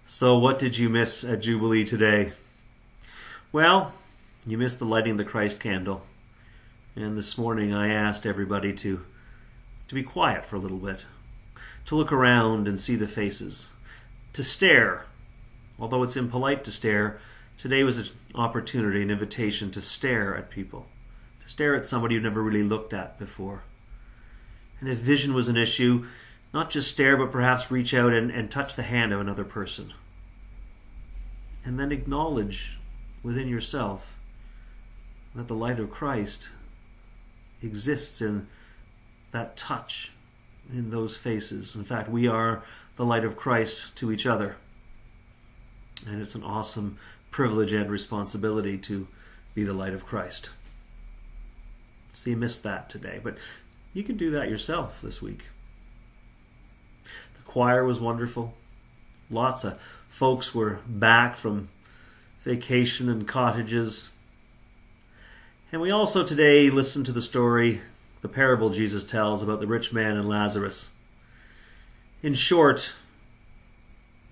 So what did you miss at Jubilee today? Well, you missed the lighting of the Christ candle. And this morning I asked everybody to be quiet for a little bit, to look around and see the faces, to stare. Although it's impolite to stare, today was an opportunity, an invitation to stare at people, to stare at somebody you've never really looked at before. And if vision was an issue, not just stare, but perhaps reach out and touch the hand of another person. And then acknowledge within yourself that the light of Christ exists in that touch, in those faces. In fact, we are the light of Christ to each other. And it's an awesome privilege and responsibility to be the light of Christ. So you missed that today, but you can do that yourself this week. The choir was wonderful. Lots of folks were back from vacation and cottages. And we also today listened to the story, the parable Jesus tells about the rich man and Lazarus. In short,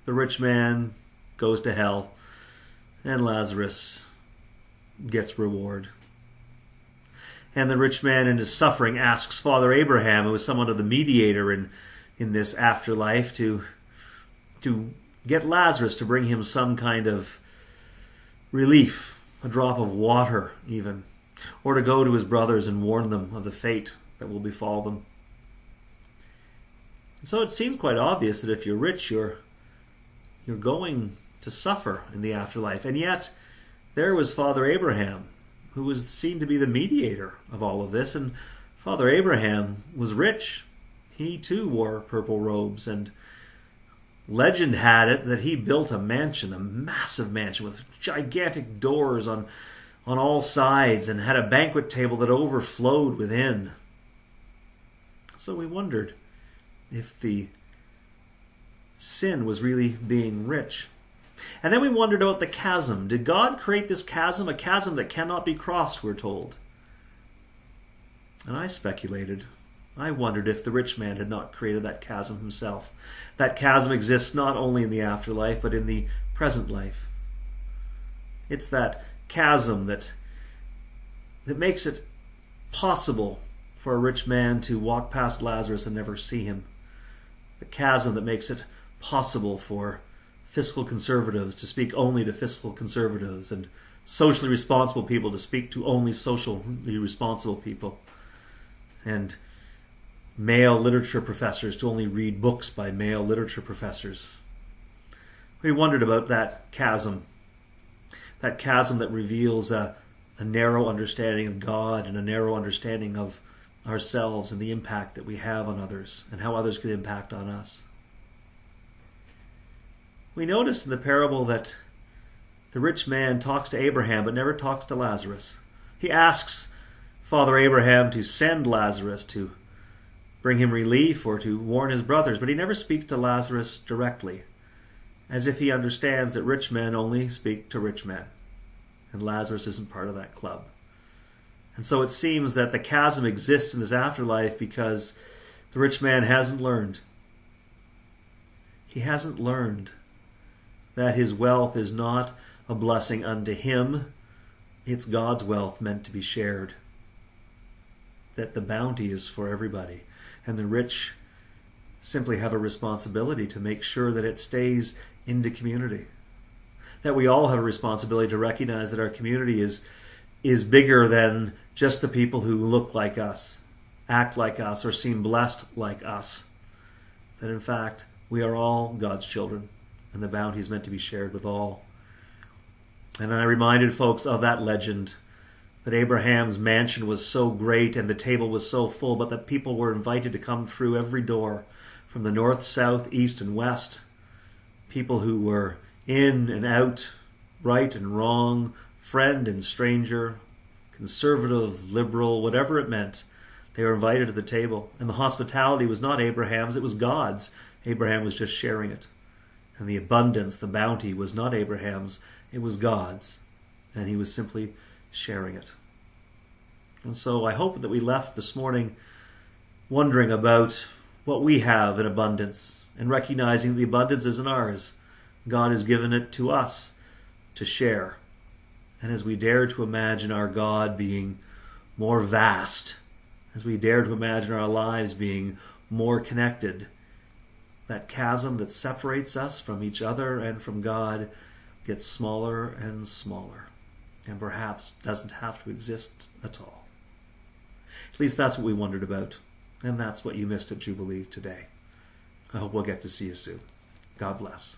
the rich man goes to hell and Lazarus gets reward. And the rich man in his suffering asks Father Abraham, who was somewhat of the mediator in this afterlife, to get Lazarus to bring him some kind of relief, a drop of water even, or to go to his brothers and warn them of the fate that will befall them. And so it seems quite obvious that if you're rich, you're going to suffer in the afterlife. And yet, there was Father Abraham, who was seen to be the mediator of all of this. And Father Abraham was rich. He too wore purple robes. And legend had it that he built a mansion, a massive mansion with gigantic doors on all sides, and had a banquet table that overflowed within. So we wondered if the sin was really being rich. And then we wondered about the chasm. Did God create this chasm? A chasm that cannot be crossed, we're told. And I speculated. I wondered if the rich man had not created that chasm himself. That chasm exists not only in the afterlife, but in the present life. It's that chasm that makes it possible for a rich man to walk past Lazarus and never see him. The chasm that makes it possible for fiscal conservatives to speak only to fiscal conservatives, and socially responsible people to speak to only socially responsible people, and male literature professors to only read books by male literature professors. We wondered about that chasm that reveals a narrow understanding of God and a narrow understanding of ourselves and the impact that we have on others and how others could impact on us. We noticed in the parable that the rich man talks to Abraham but never talks to Lazarus. He asks Father Abraham to send Lazarus to bring him relief or to warn his brothers, but he never speaks to Lazarus directly, as if he understands that rich men only speak to rich men, and Lazarus isn't part of that club. And so it seems that the chasm exists in this afterlife because the rich man hasn't learned. He hasn't learned that his wealth is not a blessing unto him. It's God's wealth meant to be shared. That the bounty is for everybody. And the rich simply have a responsibility to make sure that it stays in the community. That we all have a responsibility to recognize that our community is bigger than just the people who look like us, act like us, or seem blessed like us. That in fact, we are all God's children, and the bounty is meant to be shared with all. And I reminded folks of that legend, that Abraham's mansion was so great and the table was so full, but that people were invited to come through every door, from the north, south, east, and west. People who were in and out, right and wrong, friend and stranger, conservative, liberal, whatever it meant. They were invited to the table. And the hospitality was not Abraham's, it was God's. Abraham was just sharing it. And the abundance, the bounty, was not Abraham's, it was God's. And he was simply sharing it. And so I hope that we left this morning wondering about what we have in abundance, and recognizing the abundance isn't ours, God has given it to us to share. And as we dare to imagine our God being more vast, as we dare to imagine our lives being more connected, that chasm that separates us from each other and from God gets smaller and smaller, and perhaps doesn't have to exist at all. At least that's what we wondered about, and that's what you missed at Jubilee today. I hope we'll get to see you soon. God bless.